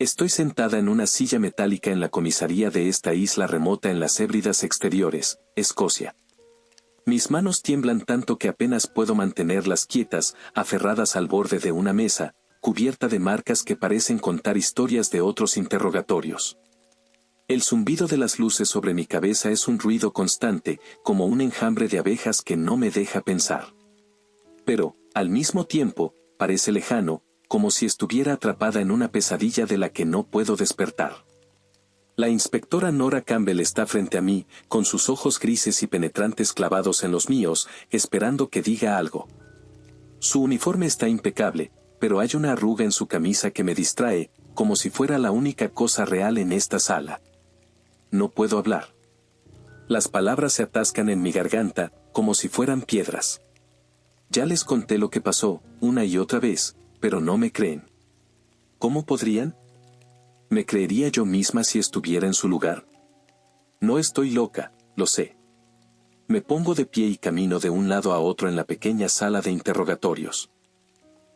Estoy sentada en una silla metálica en la comisaría de esta isla remota en las Hébridas exteriores, Escocia. Mis manos tiemblan tanto que apenas puedo mantenerlas quietas, aferradas al borde de una mesa, cubierta de marcas que parecen contar historias de otros interrogatorios. El zumbido de las luces sobre mi cabeza es un ruido constante, como un enjambre de abejas que no me deja pensar. Pero, al mismo tiempo, parece lejano, como si estuviera atrapada en una pesadilla de la que no puedo despertar. La inspectora Nora Campbell está frente a mí, con sus ojos grises y penetrantes clavados en los míos, esperando que diga algo. Su uniforme está impecable, pero hay una arruga en su camisa que me distrae, como si fuera la única cosa real en esta sala. No puedo hablar. Las palabras se atascan en mi garganta, como si fueran piedras. Ya les conté lo que pasó, una y otra vez, pero no me creen. ¿Cómo podrían? ¿Me creería yo misma si estuviera en su lugar? No estoy loca, lo sé. Me pongo de pie y camino de un lado a otro en la pequeña sala de interrogatorios.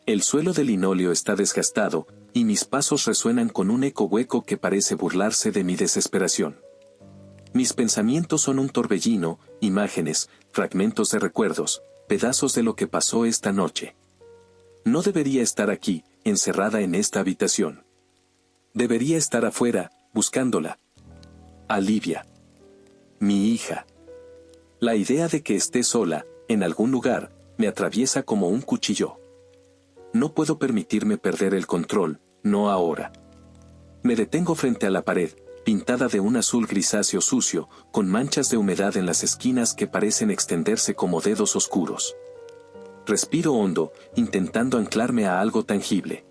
El suelo de linóleo está desgastado, y mis pasos resuenan con un eco hueco que parece burlarse de mi desesperación. Mis pensamientos son un torbellino, imágenes, fragmentos de recuerdos, pedazos de lo que pasó esta noche. No debería estar aquí, encerrada en esta habitación. Debería estar afuera, buscándola. A Livia. Mi hija. La idea de que esté sola, en algún lugar, me atraviesa como un cuchillo. No puedo permitirme perder el control, no ahora. Me detengo frente a la pared, pintada de un azul grisáceo sucio, con manchas de humedad en las esquinas que parecen extenderse como dedos oscuros. Respiro hondo, intentando anclarme a algo tangible.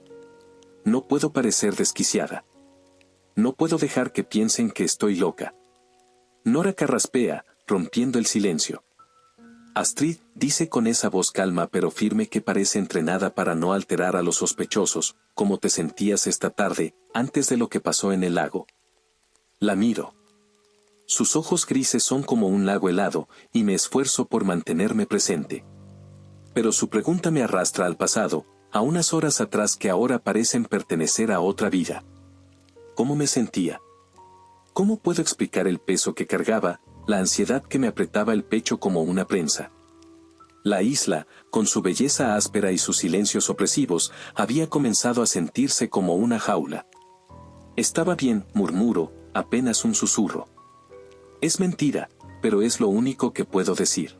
No puedo parecer desquiciada. No puedo dejar que piensen que estoy loca. Nora carraspea, rompiendo el silencio. Astrid, dice con esa voz calma pero firme que parece entrenada para no alterar a los sospechosos, ¿cómo te sentías esta tarde, antes de lo que pasó en el lago? La miro. Sus ojos grises son como un lago helado, y me esfuerzo por mantenerme presente. Pero su pregunta me arrastra al pasado, a unas horas atrás que ahora parecen pertenecer a otra vida. ¿Cómo me sentía? ¿Cómo puedo explicar el peso que cargaba, la ansiedad que me apretaba el pecho como una prensa? La isla, con su belleza áspera y sus silencios opresivos, había comenzado a sentirse como una jaula. Estaba bien, murmuro, apenas un susurro. Es mentira, pero es lo único que puedo decir.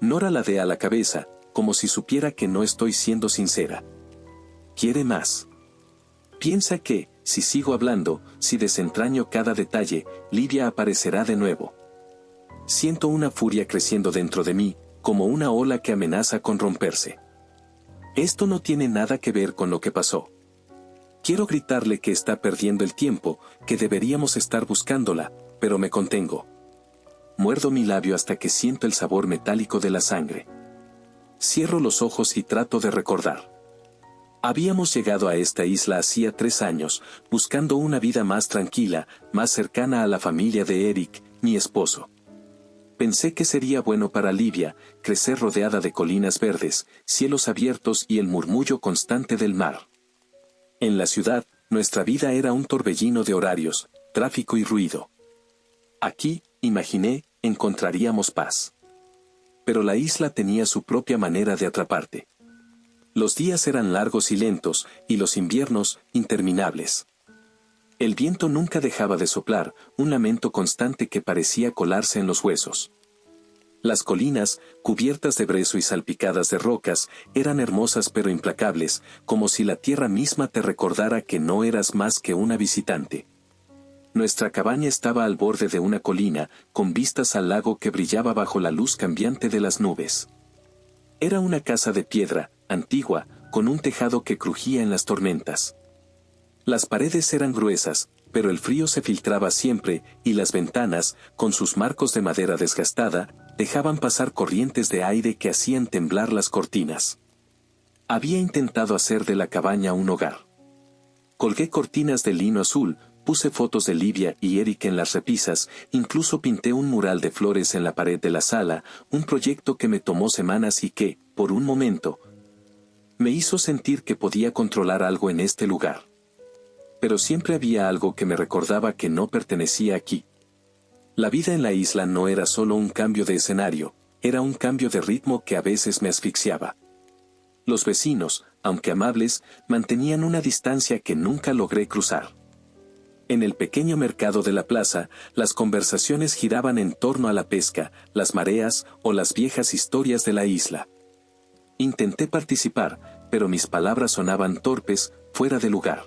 Nora ladea la cabeza, como si supiera que no estoy siendo sincera. Quiere más. Piensa que, si sigo hablando, si desentraño cada detalle, Livia aparecerá de nuevo. Siento una furia creciendo dentro de mí, como una ola que amenaza con romperse. Esto no tiene nada que ver con lo que pasó. Quiero gritarle que está perdiendo el tiempo, que deberíamos estar buscándola, pero me contengo. Muerdo mi labio hasta que siento el sabor metálico de la sangre. Cierro los ojos y trato de recordar. Habíamos llegado a esta isla hacía 3 años, buscando una vida más tranquila, más cercana a la familia de Eric, mi esposo. Pensé que sería bueno para Livia, crecer rodeada de colinas verdes, cielos abiertos y el murmullo constante del mar. En la ciudad, nuestra vida era un torbellino de horarios, tráfico y ruido. Aquí, imaginé, encontraríamos paz. Pero la isla tenía su propia manera de atraparte. Los días eran largos y lentos, y los inviernos, interminables. El viento nunca dejaba de soplar, un lamento constante que parecía colarse en los huesos. Las colinas, cubiertas de brezo y salpicadas de rocas, eran hermosas pero implacables, como si la tierra misma te recordara que no eras más que una visitante. Nuestra cabaña estaba al borde de una colina, con vistas al lago que brillaba bajo la luz cambiante de las nubes. Era una casa de piedra, antigua, con un tejado que crujía en las tormentas. Las paredes eran gruesas, pero el frío se filtraba siempre, y las ventanas, con sus marcos de madera desgastada, dejaban pasar corrientes de aire que hacían temblar las cortinas. Había intentado hacer de la cabaña un hogar. Colgué cortinas de lino azul, puse fotos de Livia y Eric en las repisas, incluso pinté un mural de flores en la pared de la sala, un proyecto que me tomó semanas y que, por un momento, me hizo sentir que podía controlar algo en este lugar. pero siempre había algo que me recordaba que no pertenecía aquí. La vida en la isla no era solo un cambio de escenario, era un cambio de ritmo que a veces me asfixiaba. Los vecinos, aunque amables, mantenían una distancia que nunca logré cruzar. En el pequeño mercado de la plaza, las conversaciones giraban en torno a la pesca, las mareas o las viejas historias de la isla. Intenté participar, pero mis palabras sonaban torpes, fuera de lugar.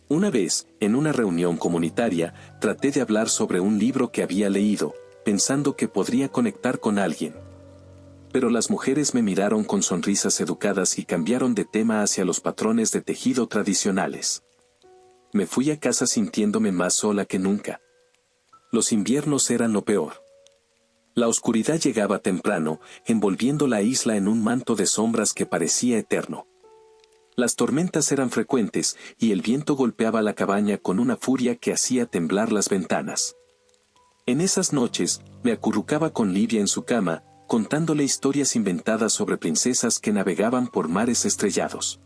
Una vez, en una reunión comunitaria, traté de hablar sobre un libro que había leído, pensando que podría conectar con alguien. Pero las mujeres me miraron con sonrisas educadas y cambiaron de tema hacia los patrones de tejido tradicionales. Me fui a casa sintiéndome más sola que nunca. Los inviernos eran lo peor. La oscuridad llegaba temprano, envolviendo la isla en un manto de sombras que parecía eterno. Las tormentas eran frecuentes, y el viento golpeaba la cabaña con una furia que hacía temblar las ventanas. En esas noches, me acurrucaba con Livia en su cama, contándole historias inventadas sobre princesas que navegaban por mares estrellados.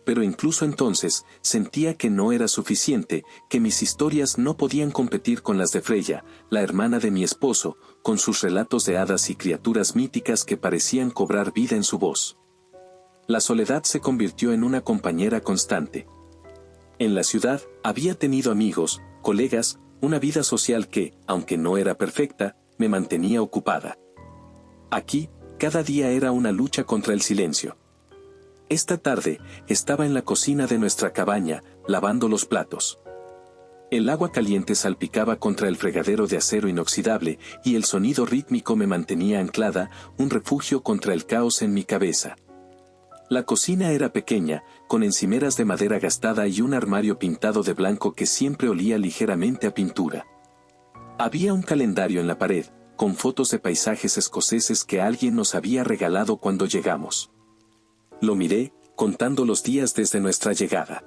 Pero incluso entonces, sentía que no era suficiente, que mis historias no podían competir con las de Freya, la hermana de mi esposo, con sus relatos de hadas y criaturas míticas que parecían cobrar vida en su voz. La soledad se convirtió en una compañera constante. En la ciudad, había tenido amigos, colegas, una vida social que, aunque no era perfecta, me mantenía ocupada. Aquí, cada día era una lucha contra el silencio. Esta tarde, estaba en la cocina de nuestra cabaña, lavando los platos. El agua caliente salpicaba contra el fregadero de acero inoxidable, y el sonido rítmico me mantenía anclada, un refugio contra el caos en mi cabeza. La cocina era pequeña, con encimeras de madera gastada y un armario pintado de blanco que siempre olía ligeramente a pintura. Había un calendario en la pared, con fotos de paisajes escoceses que alguien nos había regalado cuando llegamos. Lo miré, contando los días desde nuestra llegada.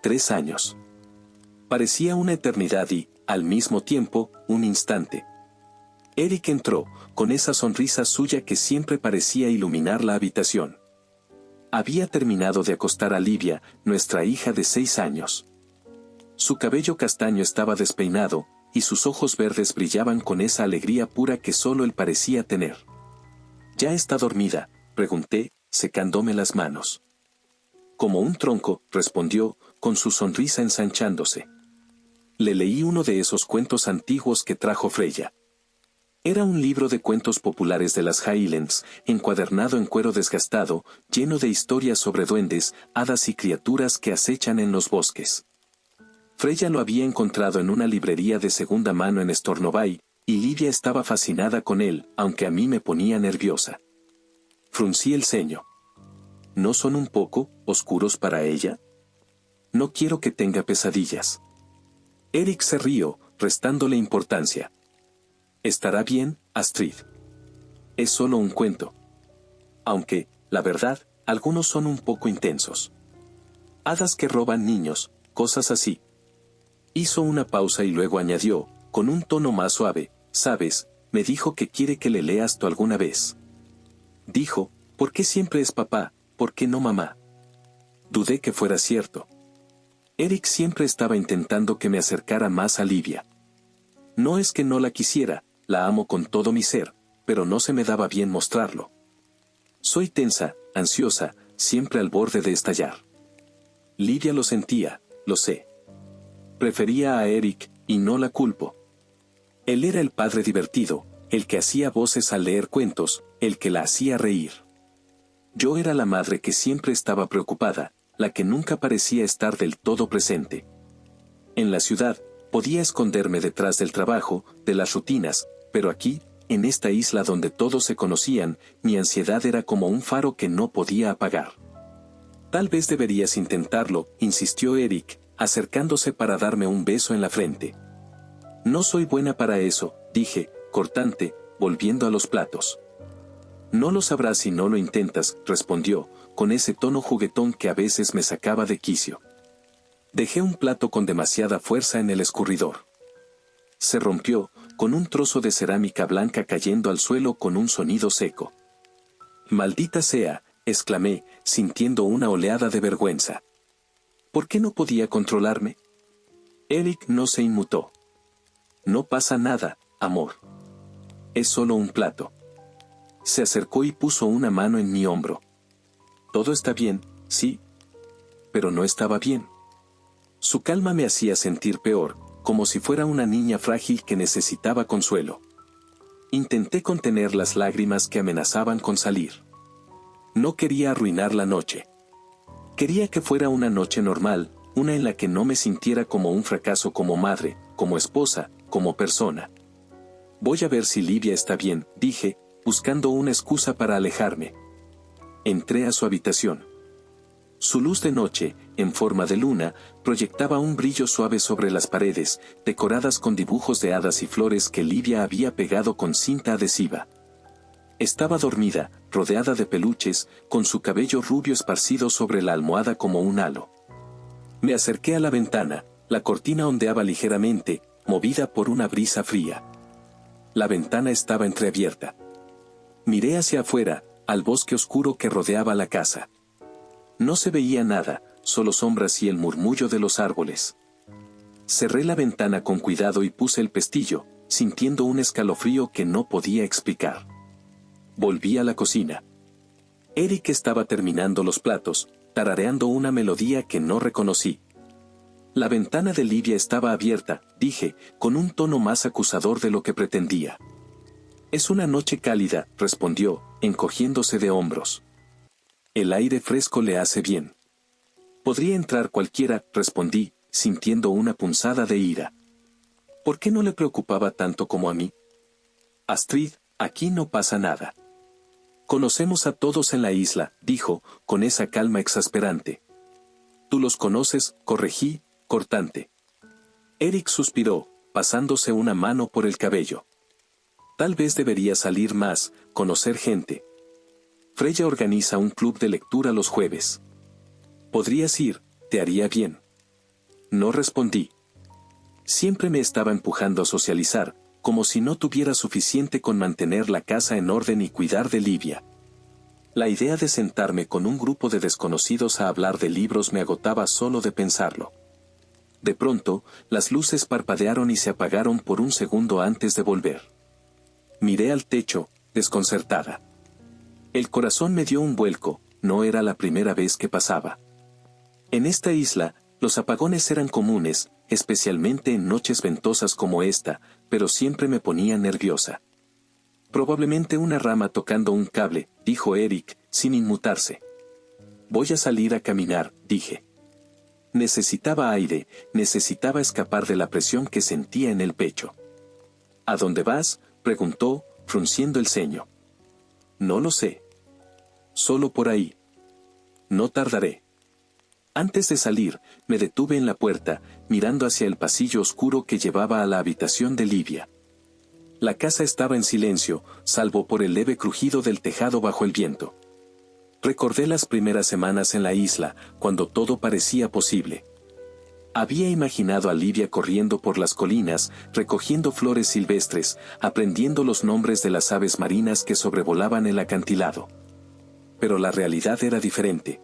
3 años. Parecía una eternidad y, al mismo tiempo, un instante. Eric entró, con esa sonrisa suya que siempre parecía iluminar la habitación. Había terminado de acostar a Livia, nuestra hija de 6 años. Su cabello castaño estaba despeinado, y sus ojos verdes brillaban con esa alegría pura que solo él parecía tener. ¿Ya está dormida?, pregunté, secándome las manos. Como un tronco, respondió, con su sonrisa ensanchándose. Le leí uno de esos cuentos antiguos que trajo Freya. Era un libro de cuentos populares de las Highlands, encuadernado en cuero desgastado, lleno de historias sobre duendes, hadas y criaturas que acechan en los bosques. Freya lo había encontrado en una librería de segunda mano en Stornoway, y Livia estaba fascinada con él, aunque a mí me ponía nerviosa. Fruncí el ceño. ¿No son un poco oscuros para ella? No quiero que tenga pesadillas. Eric se rió, restándole importancia. Estará bien, Astrid. Es solo un cuento. Aunque, la verdad, algunos son un poco intensos. Hadas que roban niños, cosas así. Hizo una pausa y luego añadió, con un tono más suave, ¿sabes? Me dijo que quiere que le leas tú alguna vez. Dijo, ¿por qué siempre es papá, por qué no mamá? Dudé que fuera cierto. Eric siempre estaba intentando que me acercara más a Livia. No es que no la quisiera, la amo con todo mi ser, pero no se me daba bien mostrarlo. Soy tensa, ansiosa, siempre al borde de estallar. Livia lo sentía, lo sé. Prefería a Eric, y no la culpo. Él era el padre divertido, el que hacía voces al leer cuentos, el que la hacía reír. Yo era la madre que siempre estaba preocupada, la que nunca parecía estar del todo presente. En la ciudad, podía esconderme detrás del trabajo, de las rutinas, pero aquí, en esta isla donde todos se conocían, mi ansiedad era como un faro que no podía apagar. Tal vez deberías intentarlo, insistió Eric, acercándose para darme un beso en la frente. No soy buena para eso, dije, cortante, volviendo a los platos. No lo sabrás si no lo intentas, respondió, con ese tono juguetón que a veces me sacaba de quicio. Dejé un plato con demasiada fuerza en el escurridor. Se rompió, con un trozo de cerámica blanca cayendo al suelo con un sonido seco. «Maldita sea», exclamé, sintiendo una oleada de vergüenza. ¿Por qué no podía controlarme? Eric no se inmutó. No pasa nada, amor. Es solo un plato. Se acercó y puso una mano en mi hombro. Todo está bien, sí. Pero no estaba bien. Su calma me hacía sentir peor, como si fuera una niña frágil que necesitaba consuelo. Intenté contener las lágrimas que amenazaban con salir. No quería arruinar la noche. Quería que fuera una noche normal, una en la que no me sintiera como un fracaso como madre, como esposa, como persona. Voy a ver si Livia está bien, dije, buscando una excusa para alejarme. Entré a su habitación. Su luz de noche, en forma de luna, proyectaba un brillo suave sobre las paredes, decoradas con dibujos de hadas y flores que Livia había pegado con cinta adhesiva. Estaba dormida, rodeada de peluches, con su cabello rubio esparcido sobre la almohada como un halo. Me acerqué a la ventana, la cortina ondeaba ligeramente, movida por una brisa fría. La ventana estaba entreabierta. Miré hacia afuera, al bosque oscuro que rodeaba la casa. No se veía nada, solo sombras y el murmullo de los árboles. Cerré la ventana con cuidado y puse el pestillo, sintiendo un escalofrío que no podía explicar. Volví a la cocina. Eric estaba terminando los platos, tarareando una melodía que no reconocí. La ventana de Livia estaba abierta, dije, con un tono más acusador de lo que pretendía. Es una noche cálida, respondió, encogiéndose de hombros. El aire fresco le hace bien. Podría entrar cualquiera, respondí, sintiendo una punzada de ira. ¿Por qué no le preocupaba tanto como a mí? Astrid, aquí no pasa nada. Conocemos a todos en la isla, dijo, con esa calma exasperante. Tú los conoces, corregí, cortante. Eric suspiró, pasándose una mano por el cabello. Tal vez debería salir más, conocer gente. Freya organiza un club de lectura los jueves. Podrías ir, te haría bien. No respondí. Siempre me estaba empujando a socializar, como si no tuviera suficiente con mantener la casa en orden y cuidar de Livia. La idea de sentarme con un grupo de desconocidos a hablar de libros me agotaba solo de pensarlo. De pronto, las luces parpadearon y se apagaron por un segundo antes de volver. Miré al techo, desconcertada. El corazón me dio un vuelco, no era la primera vez que pasaba. En esta isla, los apagones eran comunes, especialmente en noches ventosas como esta, pero siempre me ponía nerviosa. Probablemente una rama tocando un cable, dijo Eric, sin inmutarse. Voy a salir a caminar, dije. Necesitaba aire, necesitaba escapar de la presión que sentía en el pecho. ¿A dónde vas?, preguntó, frunciendo el ceño. No lo sé. Solo por ahí. No tardaré. Antes de salir, me detuve en la puerta, mirando hacia el pasillo oscuro que llevaba a la habitación de Livia. La casa estaba en silencio, salvo por el leve crujido del tejado bajo el viento. Recordé las primeras semanas en la isla, cuando todo parecía posible. Había imaginado a Livia corriendo por las colinas, recogiendo flores silvestres, aprendiendo los nombres de las aves marinas que sobrevolaban el acantilado. Pero la realidad era diferente.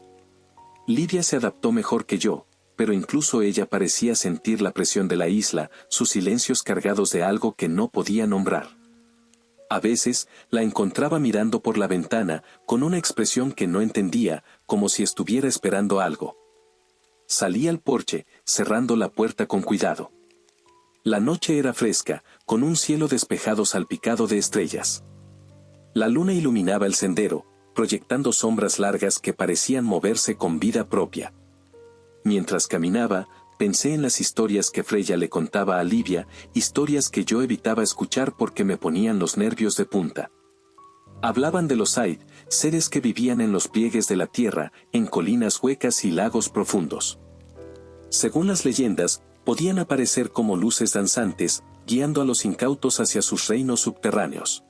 Livia se adaptó mejor que yo, pero incluso ella parecía sentir la presión de la isla, sus silencios cargados de algo que no podía nombrar. A veces, la encontraba mirando por la ventana, con una expresión que no entendía, como si estuviera esperando algo. Salí al porche, cerrando la puerta con cuidado. La noche era fresca, con un cielo despejado salpicado de estrellas. La luna iluminaba el sendero, proyectando sombras largas que parecían moverse con vida propia. Mientras caminaba, pensé en las historias que Freya le contaba a Livia, historias que yo evitaba escuchar porque me ponían los nervios de punta. Hablaban de los Aid, seres que vivían en los pliegues de la tierra, en colinas huecas y lagos profundos. Según las leyendas, podían aparecer como luces danzantes, guiando a los incautos hacia sus reinos subterráneos.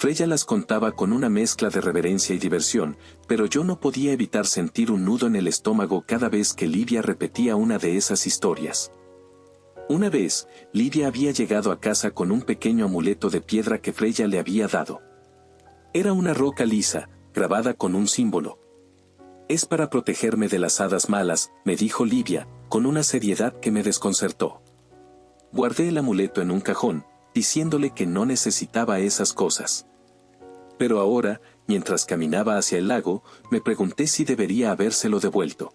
Freya las contaba con una mezcla de reverencia y diversión, pero yo no podía evitar sentir un nudo en el estómago cada vez que Livia repetía una de esas historias. Una vez, Livia había llegado a casa con un pequeño amuleto de piedra que Freya le había dado. Era una roca lisa, grabada con un símbolo. Es para protegerme de las hadas malas, me dijo Livia, con una seriedad que me desconcertó. Guardé el amuleto en un cajón, diciéndole que no necesitaba esas cosas. Pero ahora, mientras caminaba hacia el lago, me pregunté si debería habérselo devuelto.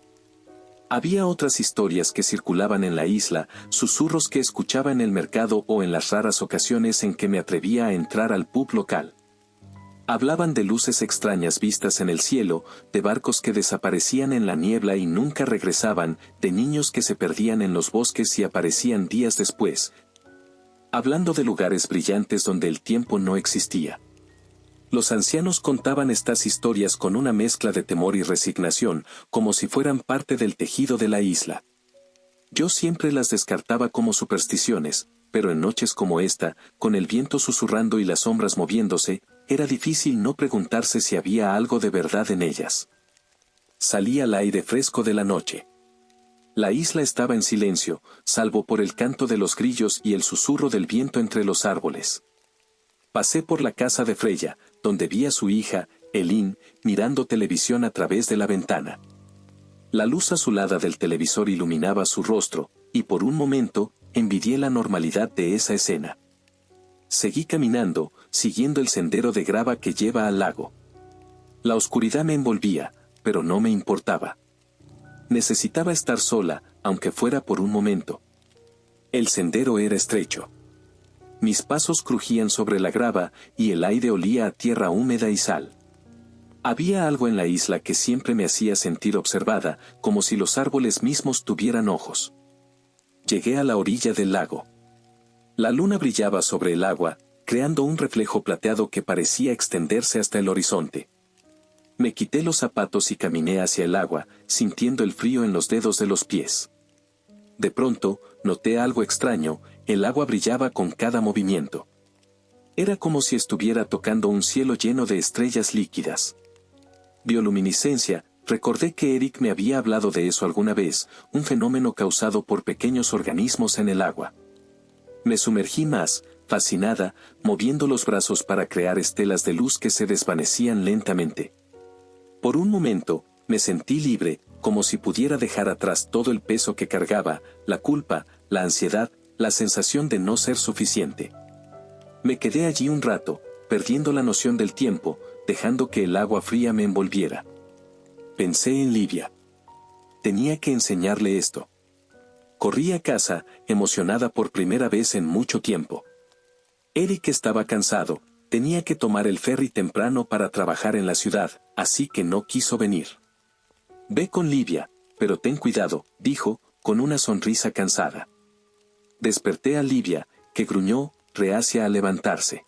Había otras historias que circulaban en la isla, susurros que escuchaba en el mercado o en las raras ocasiones en que me atrevía a entrar al pub local. Hablaban de luces extrañas vistas en el cielo, de barcos que desaparecían en la niebla y nunca regresaban, de niños que se perdían en los bosques y aparecían días después. Hablando de lugares brillantes donde el tiempo no existía. Los ancianos contaban estas historias con una mezcla de temor y resignación, como si fueran parte del tejido de la isla. Yo siempre las descartaba como supersticiones, pero en noches como esta, con el viento susurrando y las sombras moviéndose, era difícil no preguntarse si había algo de verdad en ellas. Salí al aire fresco de la noche. La isla estaba en silencio, salvo por el canto de los grillos y el susurro del viento entre los árboles. Pasé por la casa de Freya, donde vi a su hija, Elin, mirando televisión a través de la ventana. La luz azulada del televisor iluminaba su rostro, y por un momento, envidié la normalidad de esa escena. Seguí caminando, siguiendo el sendero de grava que lleva al lago. La oscuridad me envolvía, pero no me importaba. Necesitaba estar sola, aunque fuera por un momento. El sendero era estrecho. Mis pasos crujían sobre la grava, y el aire olía a tierra húmeda y sal. Había algo en la isla que siempre me hacía sentir observada, como si los árboles mismos tuvieran ojos. Llegué a la orilla del lago. La luna brillaba sobre el agua, creando un reflejo plateado que parecía extenderse hasta el horizonte. Me quité los zapatos y caminé hacia el agua, sintiendo el frío en los dedos de los pies. De pronto, noté algo extraño, el agua brillaba con cada movimiento. Era como si estuviera tocando un cielo lleno de estrellas líquidas. Bioluminiscencia, recordé que Eric me había hablado de eso alguna vez, un fenómeno causado por pequeños organismos en el agua. Me sumergí más, fascinada, moviendo los brazos para crear estelas de luz que se desvanecían lentamente. Por un momento, me sentí libre, como si pudiera dejar atrás todo el peso que cargaba, la culpa, la ansiedad, la sensación de no ser suficiente. Me quedé allí un rato, perdiendo la noción del tiempo, dejando que el agua fría me envolviera. Pensé en Livia. Tenía que enseñarle esto. Corrí a casa, emocionada por primera vez en mucho tiempo. Eric estaba cansado, tenía que tomar el ferry temprano para trabajar en la ciudad, así que no quiso venir. Ve con Livia, pero ten cuidado, dijo, con una sonrisa cansada. Desperté a Livia, que gruñó, reacia a levantarse.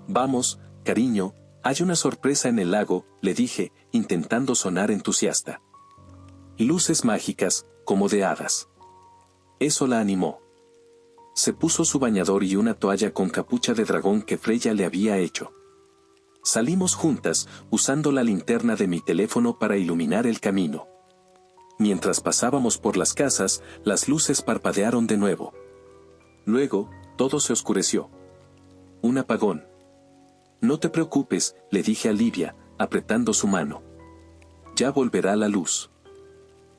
Vamos, cariño, hay una sorpresa en el lago, le dije, intentando sonar entusiasta. Luces mágicas, como de hadas. Eso la animó. Se puso su bañador y una toalla con capucha de dragón que Freya le había hecho. Salimos juntas, usando la linterna de mi teléfono para iluminar el camino. Mientras pasábamos por las casas, las luces parpadearon de nuevo. Luego, todo se oscureció. Un apagón. No te preocupes, le dije a Livia, apretando su mano. Ya volverá la luz.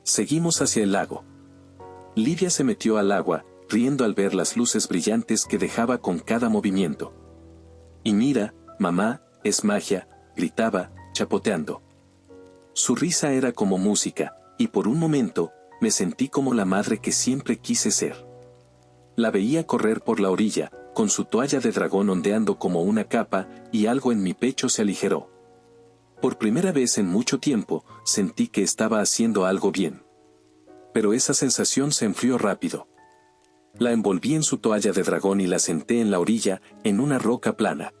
Seguimos hacia el lago. Livia se metió al agua, riendo al ver las luces brillantes que dejaba con cada movimiento. Y mira, mamá, es magia, gritaba, chapoteando. Su risa era como música, y por un momento, me sentí como la madre que siempre quise ser. La veía correr por la orilla, con su toalla de dragón ondeando como una capa, y algo en mi pecho se aligeró. Por primera vez en mucho tiempo, sentí que estaba haciendo algo bien. Pero esa sensación se enfrió rápido. La envolví en su toalla de dragón y la senté en la orilla, en una roca plana.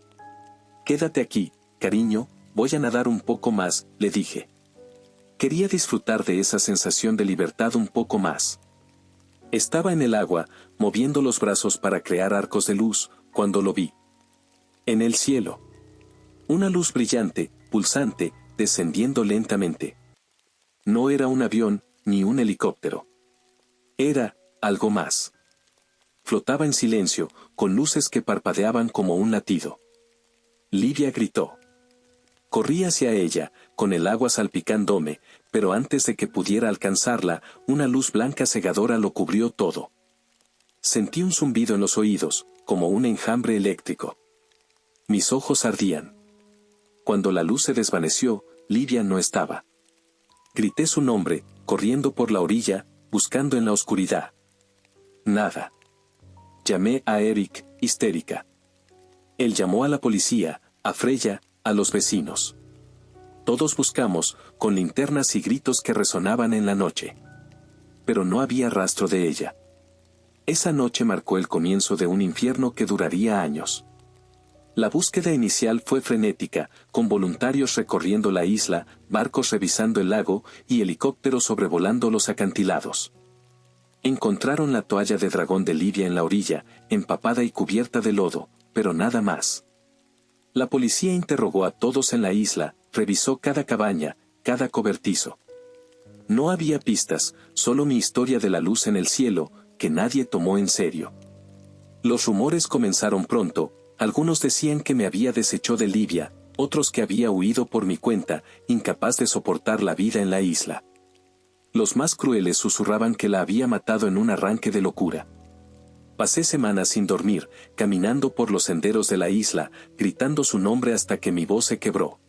Quédate aquí, cariño, voy a nadar un poco más, le dije. Quería disfrutar de esa sensación de libertad un poco más. Estaba en el agua, moviendo los brazos para crear arcos de luz, cuando lo vi. En el cielo. Una luz brillante, pulsante, descendiendo lentamente. No era un avión, ni un helicóptero. Era algo más. Flotaba en silencio, con luces que parpadeaban como un latido. Livia gritó. Corrí hacia ella, con el agua salpicándome, pero antes de que pudiera alcanzarla, una luz blanca cegadora lo cubrió todo. Sentí un zumbido en los oídos, como un enjambre eléctrico. Mis ojos ardían. Cuando la luz se desvaneció, Livia no estaba. Grité su nombre, corriendo por la orilla, buscando en la oscuridad. Nada. Llamé a Eric, histérica. Él llamó a la policía, a Freya, a los vecinos. Todos buscamos, con linternas y gritos que resonaban en la noche. Pero no había rastro de ella. Esa noche marcó el comienzo de un infierno que duraría años. La búsqueda inicial fue frenética, con voluntarios recorriendo la isla, barcos revisando el lago y helicópteros sobrevolando los acantilados. Encontraron la toalla de dragón de Livia en la orilla, empapada y cubierta de lodo, pero nada más. La policía interrogó a todos en la isla, revisó cada cabaña, cada cobertizo. No había pistas, solo mi historia de la luz en el cielo, que nadie tomó en serio. Los rumores comenzaron pronto, algunos decían que me había deshecho de Livia, otros que había huido por mi cuenta, incapaz de soportar la vida en la isla. Los más crueles susurraban que la había matado en un arranque de locura. Pasé semanas sin dormir, caminando por los senderos de la isla, gritando su nombre hasta que mi voz se quebró.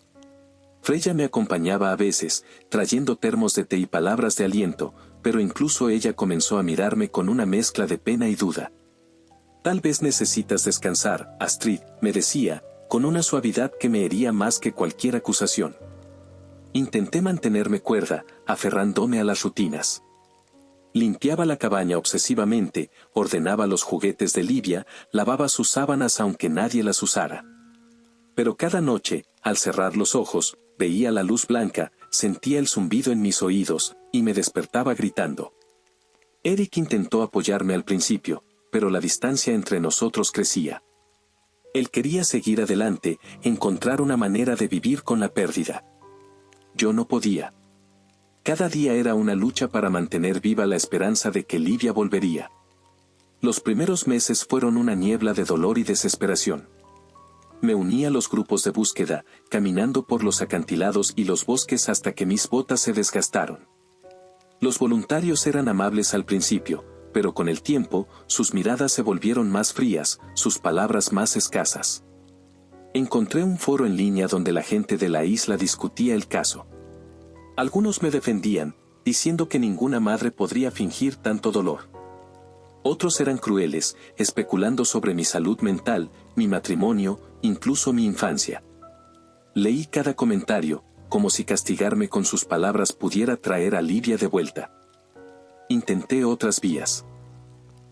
Freya me acompañaba a veces, trayendo termos de té y palabras de aliento, pero incluso ella comenzó a mirarme con una mezcla de pena y duda. Tal vez necesitas descansar, Astrid, me decía, con una suavidad que me hería más que cualquier acusación. Intenté mantenerme cuerda, aferrándome a las rutinas. Limpiaba la cabaña obsesivamente, ordenaba los juguetes de Livia, lavaba sus sábanas aunque nadie las usara. Pero cada noche, al cerrar los ojos, veía la luz blanca, sentía el zumbido en mis oídos, y me despertaba gritando. Eric intentó apoyarme al principio, pero la distancia entre nosotros crecía. Él quería seguir adelante, encontrar una manera de vivir con la pérdida. Yo no podía. Cada día era una lucha para mantener viva la esperanza de que Livia volvería. Los primeros meses fueron una niebla de dolor y desesperación. Me uní a los grupos de búsqueda, caminando por los acantilados y los bosques hasta que mis botas se desgastaron. Los voluntarios eran amables al principio, pero con el tiempo, sus miradas se volvieron más frías, sus palabras más escasas. Encontré un foro en línea donde la gente de la isla discutía el caso. Algunos me defendían, diciendo que ninguna madre podría fingir tanto dolor. Otros eran crueles, especulando sobre mi salud mental, mi matrimonio, incluso mi infancia. Leí cada comentario, como si castigarme con sus palabras pudiera traer a Livia de vuelta. Intenté otras vías.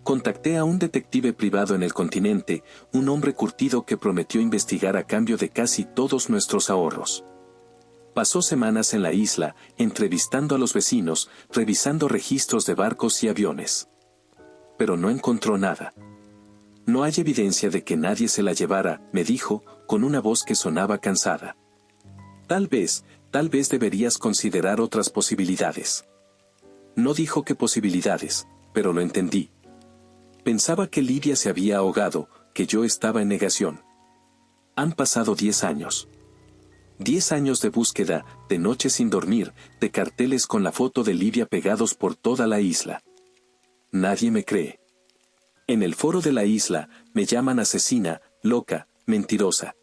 Contacté a un detective privado en el continente, un hombre curtido que prometió investigar a cambio de casi todos nuestros ahorros. Pasó semanas en la isla, entrevistando a los vecinos, revisando registros de barcos y aviones. Pero no encontró nada. No hay evidencia de que nadie se la llevara, me dijo, con una voz que sonaba cansada. Tal vez deberías considerar otras posibilidades. No dijo qué posibilidades, pero lo entendí. Pensaba que Livia se había ahogado, que yo estaba en negación. Han pasado 10 años. 10 años de búsqueda, de noches sin dormir, de carteles con la foto de Livia pegados por toda la isla. Nadie me cree. En el foro de la isla, me llaman asesina, loca, mentirosa.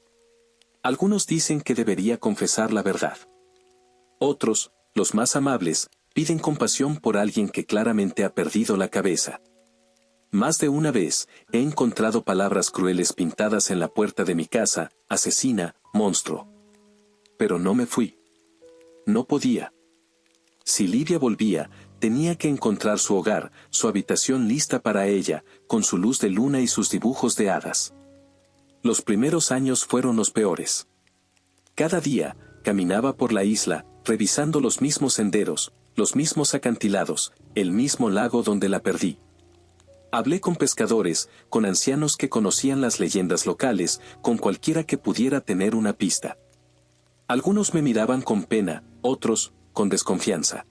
Algunos dicen que debería confesar la verdad. Otros, los más amables, piden compasión por alguien que claramente ha perdido la cabeza. Más de una vez, he encontrado palabras crueles pintadas en la puerta de mi casa, asesina, monstruo. Pero no me fui. No podía. Si Livia volvía, tenía que encontrar su hogar, su habitación lista para ella, con su luz de luna y sus dibujos de hadas. Los primeros años fueron los peores. Cada día, caminaba por la isla, revisando los mismos senderos, los mismos acantilados, el mismo lago donde la perdí. Hablé con pescadores, con ancianos que conocían las leyendas locales, con cualquiera que pudiera tener una pista. Algunos me miraban con pena, otros, con desconfianza.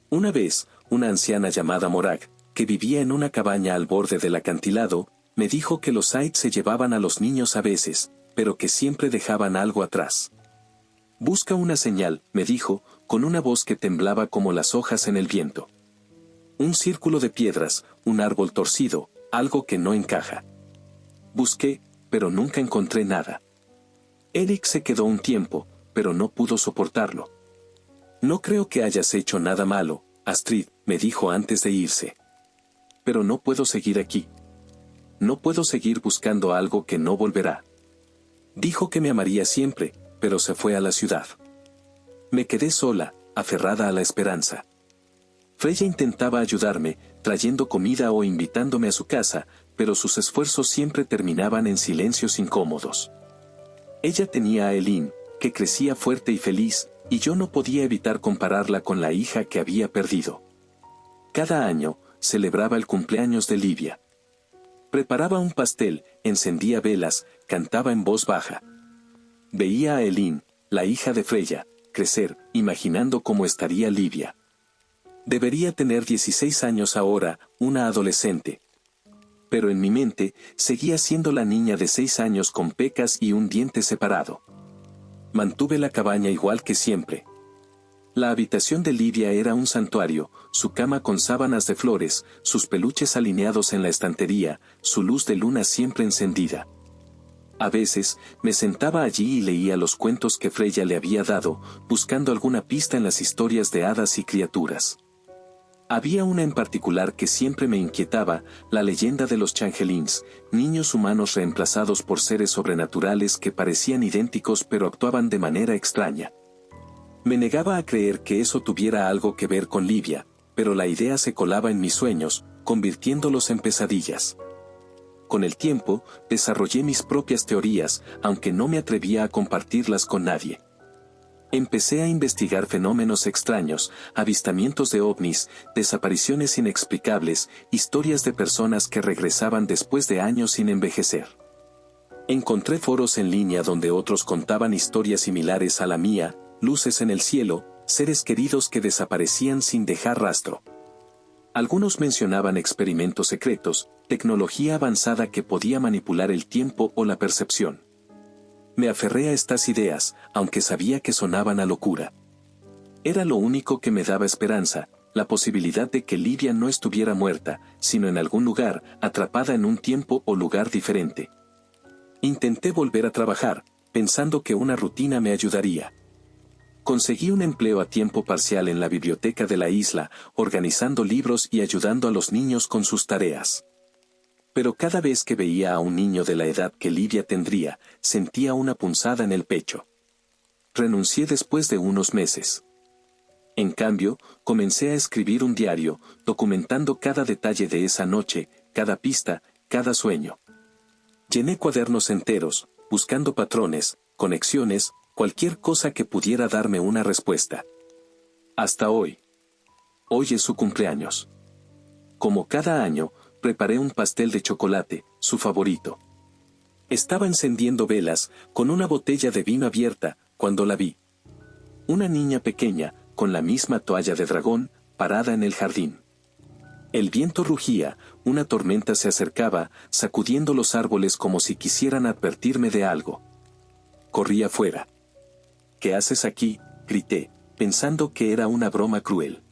Una vez, una anciana llamada Morag, que vivía en una cabaña al borde del acantilado, me dijo que los Aid se llevaban a los niños a veces, pero que siempre dejaban algo atrás. Busca una señal, me dijo, con una voz que temblaba como las hojas en el viento. Un círculo de piedras, un árbol torcido, algo que no encaja. Busqué, pero nunca encontré nada. Eric se quedó un tiempo, pero no pudo soportarlo. No creo que hayas hecho nada malo, Astrid, me dijo antes de irse. Pero no puedo seguir aquí. No puedo seguir buscando algo que no volverá. Dijo que me amaría siempre, pero se fue a la ciudad. Me quedé sola, aferrada a la esperanza. Freya intentaba ayudarme, trayendo comida o invitándome a su casa, pero sus esfuerzos siempre terminaban en silencios incómodos. Ella tenía a Elin, que crecía fuerte y feliz, y yo no podía evitar compararla con la hija que había perdido. Cada año, celebraba el cumpleaños de Livia. Preparaba un pastel, encendía velas, cantaba en voz baja. Veía a Elin, la hija de Freya, crecer, imaginando cómo estaría Livia. Debería tener 16 años ahora, una adolescente. Pero en mi mente, seguía siendo la niña de 6 años con pecas y un diente separado. Mantuve la cabaña igual que siempre. La habitación de Livia era un santuario, su cama con sábanas de flores, sus peluches alineados en la estantería, su luz de luna siempre encendida. A veces, me sentaba allí y leía los cuentos que Freya le había dado, buscando alguna pista en las historias de hadas y criaturas. Había una en particular que siempre me inquietaba, la leyenda de los changelings, niños humanos reemplazados por seres sobrenaturales que parecían idénticos pero actuaban de manera extraña. Me negaba a creer que eso tuviera algo que ver con Livia, pero la idea se colaba en mis sueños, convirtiéndolos en pesadillas. Con el tiempo, desarrollé mis propias teorías, aunque no me atrevía a compartirlas con nadie. Empecé a investigar fenómenos extraños, avistamientos de ovnis, desapariciones inexplicables, historias de personas que regresaban después de años sin envejecer. Encontré foros en línea donde otros contaban historias similares a la mía, luces en el cielo, seres queridos que desaparecían sin dejar rastro. Algunos mencionaban experimentos secretos, tecnología avanzada que podía manipular el tiempo o la percepción. Me aferré a estas ideas, aunque sabía que sonaban a locura. Era lo único que me daba esperanza, la posibilidad de que Livia no estuviera muerta, sino en algún lugar, atrapada en un tiempo o lugar diferente. Intenté volver a trabajar, pensando que una rutina me ayudaría. Conseguí un empleo a tiempo parcial en la biblioteca de la isla, organizando libros y ayudando a los niños con sus tareas. Pero cada vez que veía a un niño de la edad que Livia tendría, sentía una punzada en el pecho. Renuncié después de unos meses. En cambio, comencé a escribir un diario, documentando cada detalle de esa noche, cada pista, cada sueño. Llené cuadernos enteros, buscando patrones, conexiones, cualquier cosa que pudiera darme una respuesta. Hasta hoy. Hoy es su cumpleaños. Como cada año, preparé un pastel de chocolate, su favorito. Estaba encendiendo velas, con una botella de vino abierta, cuando la vi. Una niña pequeña, con la misma toalla de dragón, parada en el jardín. El viento rugía, una tormenta se acercaba, sacudiendo los árboles como si quisieran advertirme de algo. Corrí afuera. ¿Qué haces aquí?, grité, pensando que era una broma cruel.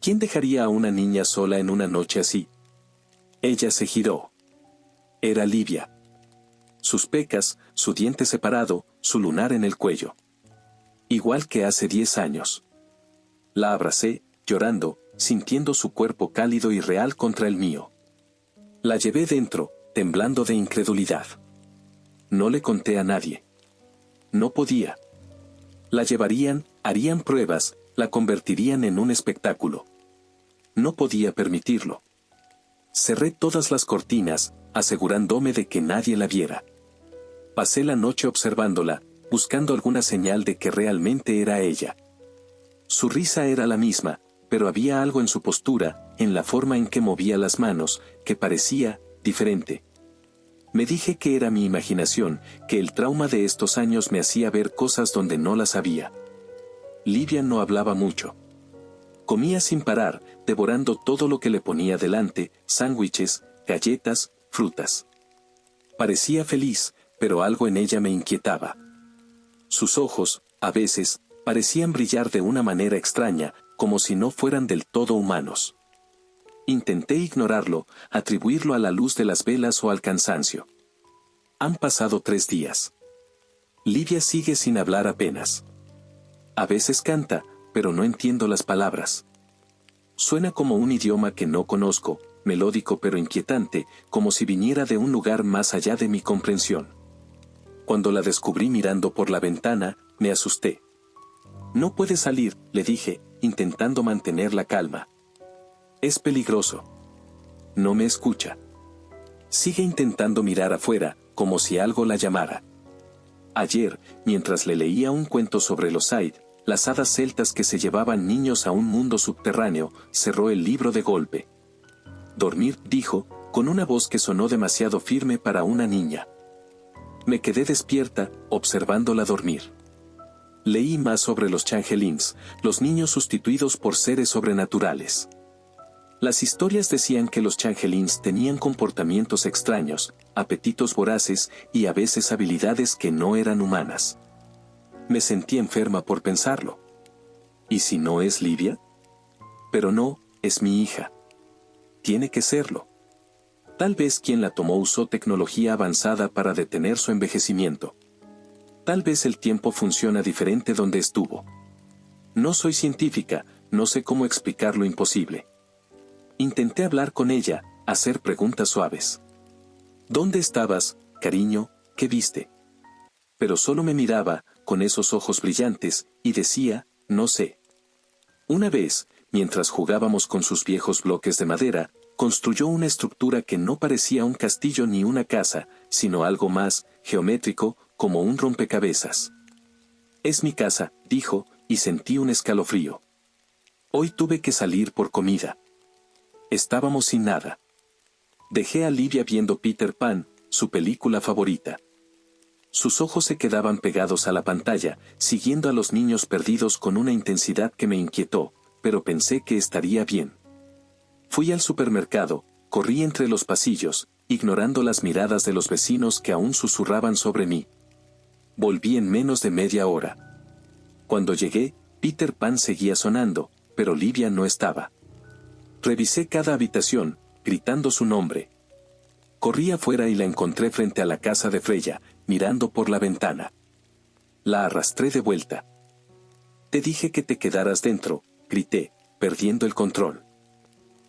¿Quién dejaría a una niña sola en una noche así? Ella se giró. Era Livia. Sus pecas, su diente separado, su lunar en el cuello. Igual que hace 10 años. La abracé, llorando, sintiendo su cuerpo cálido y real contra el mío. La llevé dentro, temblando de incredulidad. No le conté a nadie. No podía. La llevarían, harían pruebas, la convertirían en un espectáculo. No podía permitirlo. Cerré todas las cortinas, asegurándome de que nadie la viera. Pasé la noche observándola, buscando alguna señal de que realmente era ella. Su risa era la misma, pero había algo en su postura, en la forma en que movía las manos, que parecía diferente. Me dije que era mi imaginación, que el trauma de estos años me hacía ver cosas donde no las había. Livia no hablaba mucho. Comía sin parar, devorando todo lo que le ponía delante, sándwiches, galletas, frutas. Parecía feliz, pero algo en ella me inquietaba. Sus ojos, A veces, parecían brillar de una manera extraña, como si no fueran del todo humanos. Intenté ignorarlo, atribuirlo a la luz de las velas o al cansancio. Han pasado 3 días. Livia sigue sin hablar apenas. A veces canta, pero no entiendo las palabras. Suena como un idioma que no conozco, melódico pero inquietante, como si viniera de un lugar más allá de mi comprensión. Cuando la descubrí mirando por la ventana, me asusté. No puede salir, le dije, intentando mantener la calma. Es peligroso. No me escucha. Sigue intentando mirar afuera, como si algo la llamara. Ayer, mientras le leía un cuento sobre los Aed, las hadas celtas que se llevaban niños a un mundo subterráneo, cerró el libro de golpe. Dormir, dijo, con una voz que sonó demasiado firme para una niña. Me quedé despierta, observándola dormir. Leí más sobre los changelings, los niños sustituidos por seres sobrenaturales. Las historias decían que los changelings tenían comportamientos extraños, apetitos voraces y a veces habilidades que no eran humanas. Me sentí enferma por pensarlo. ¿Y si no es Livia? Pero no, es mi hija. Tiene que serlo. Tal vez quien la tomó usó tecnología avanzada para detener su envejecimiento. Tal vez el tiempo funciona diferente donde estuvo. No soy científica, no sé cómo explicar lo imposible. Intenté hablar con ella, hacer preguntas suaves. ¿Dónde estabas, cariño? ¿Qué viste? Pero solo me miraba, con esos ojos brillantes, y decía, no sé. Una vez, mientras jugábamos con sus viejos bloques de madera, construyó una estructura que no parecía un castillo ni una casa, sino algo más, geométrico, como un rompecabezas. Es mi casa, dijo, y sentí un escalofrío. Hoy tuve que salir por comida. Estábamos sin nada. Dejé a Livia viendo Peter Pan, su película favorita. Sus ojos se quedaban pegados a la pantalla, siguiendo a los niños perdidos con una intensidad que me inquietó, pero pensé que estaría bien. Fui al supermercado, corrí entre los pasillos, ignorando las miradas de los vecinos que aún susurraban sobre mí. Volví en menos de media hora. Cuando llegué, Peter Pan seguía sonando, pero Livia no estaba. Revisé cada habitación, gritando su nombre. Corrí afuera y la encontré frente a la casa de Freya, mirando por la ventana. La arrastré de vuelta. Te dije que te quedaras dentro, grité, perdiendo el control.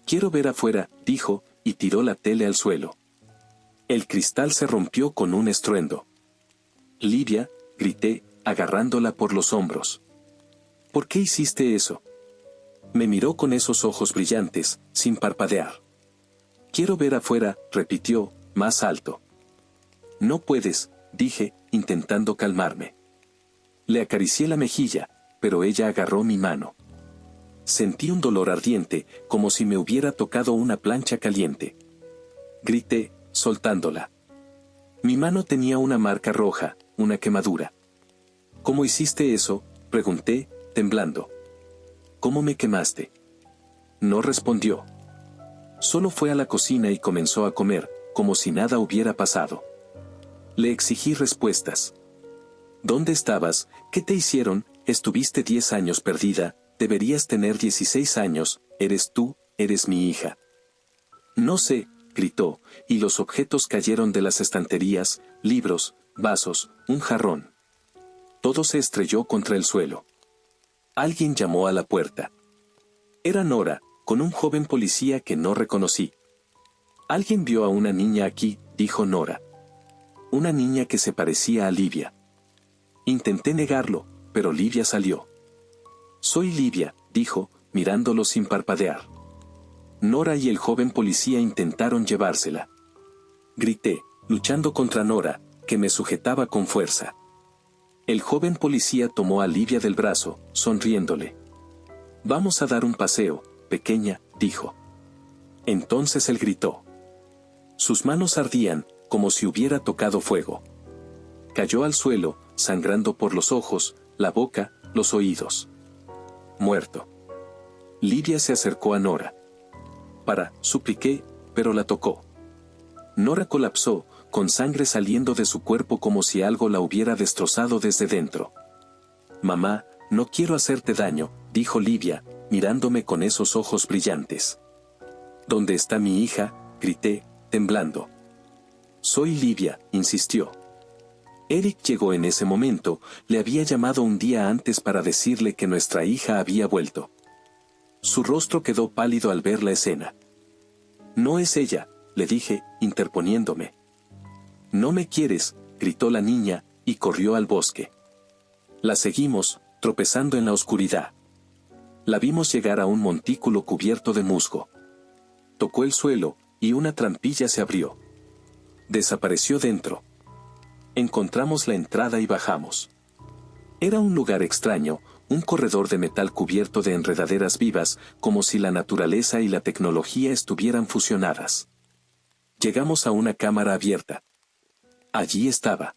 Quiero ver afuera, dijo, y tiró la tele al suelo. El cristal se rompió con un estruendo. Livia, grité, agarrándola por los hombros. ¿Por qué hiciste eso? Me miró con esos ojos brillantes, sin parpadear. Quiero ver afuera, repitió, más alto. No puedes, dije, intentando calmarme. Le acaricié la mejilla, pero ella agarró mi mano. Sentí un dolor ardiente, como si me hubiera tocado una plancha caliente. Grité, soltándola. Mi mano tenía una marca roja, una quemadura. ¿Cómo hiciste eso?, pregunté, temblando. ¿Cómo me quemaste? No respondió. Solo fue a la cocina y comenzó a comer, como si nada hubiera pasado. Le exigí respuestas. ¿Dónde estabas? ¿Qué te hicieron? Estuviste 10 años perdida, deberías tener 16 años, eres tú, eres mi hija. No sé, gritó, y los objetos cayeron de las estanterías, libros, vasos, un jarrón. Todo se estrelló contra el suelo. Alguien llamó a la puerta. Era Nora, con un joven policía que no reconocí. Alguien vio a una niña aquí, dijo Nora. Una niña que se parecía a Livia. Intenté negarlo, pero Livia salió. Soy Livia, dijo, mirándolo sin parpadear. Nora y el joven policía intentaron llevársela. Grité, luchando contra Nora, que me sujetaba con fuerza. El joven policía tomó a Livia del brazo, sonriéndole. Vamos a dar un paseo, pequeña, dijo. Entonces él gritó. Sus manos ardían, como si hubiera tocado fuego. Cayó al suelo, sangrando por los ojos, la boca, los oídos. Muerto. Livia se acercó a Nora. Supliqué, pero la tocó. Nora colapsó, con sangre saliendo de su cuerpo como si algo la hubiera destrozado desde dentro. Mamá, no quiero hacerte daño, dijo Livia, mirándome con esos ojos brillantes. ¿Dónde está mi hija?, grité, temblando. Soy Livia, insistió. Eric llegó en ese momento, le había llamado un día antes para decirle que nuestra hija había vuelto. Su rostro quedó pálido al ver la escena. No es ella, le dije, interponiéndome. No me quieres, gritó la niña, y corrió al bosque. La seguimos, tropezando en la oscuridad. La vimos llegar a un montículo cubierto de musgo. Tocó el suelo, y una trampilla se abrió. Desapareció dentro. Encontramos la entrada y bajamos. Era un lugar extraño, un corredor de metal cubierto de enredaderas vivas, como si la naturaleza y la tecnología estuvieran fusionadas. Llegamos a una cámara abierta. Allí estaba.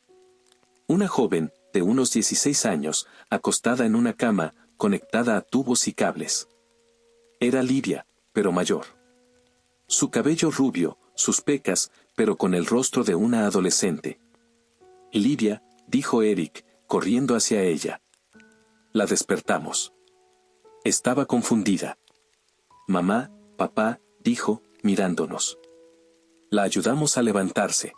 Una joven, de unos 16 años, acostada en una cama, conectada a tubos y cables. Era Livia, pero mayor. Su cabello rubio, sus pecas, pero con el rostro de una adolescente. Livia, dijo Eric, corriendo hacia ella. La despertamos. Estaba confundida. Mamá, papá, dijo, mirándonos. La ayudamos a levantarse.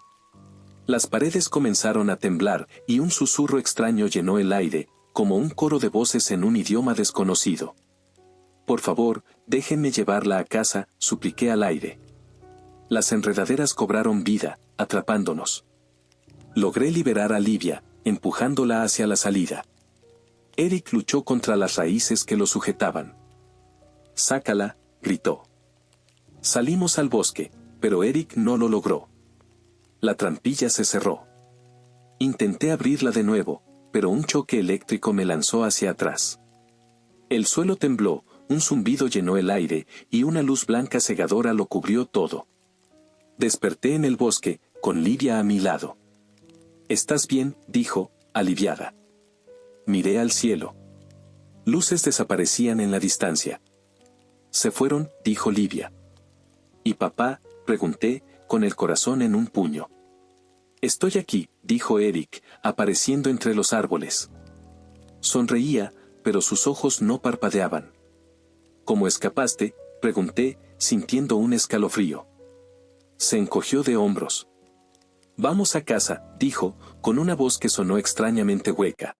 Las paredes comenzaron a temblar y un susurro extraño llenó el aire, como un coro de voces en un idioma desconocido. Por favor, déjenme llevarla a casa, supliqué al aire. Las enredaderas cobraron vida, atrapándonos. Logré liberar a Livia, empujándola hacia la salida. Eric luchó contra las raíces que lo sujetaban. «Sácala», gritó. Salimos al bosque, pero Eric no lo logró. La trampilla se cerró. Intenté abrirla de nuevo, pero un choque eléctrico me lanzó hacia atrás. El suelo tembló, un zumbido llenó el aire, y una luz blanca cegadora lo cubrió todo. Desperté en el bosque, con Livia a mi lado. «¿Estás bien?», dijo, aliviada. Miré al cielo. Luces desaparecían en la distancia. «Se fueron», dijo Livia. «¿Y papá?», pregunté, con el corazón en un puño. «Estoy aquí», dijo Eric, apareciendo entre los árboles. Sonreía, pero sus ojos no parpadeaban. «¿Cómo escapaste?», pregunté, sintiendo un escalofrío. Se encogió de hombros. «Vamos a casa», dijo, con una voz que sonó extrañamente hueca.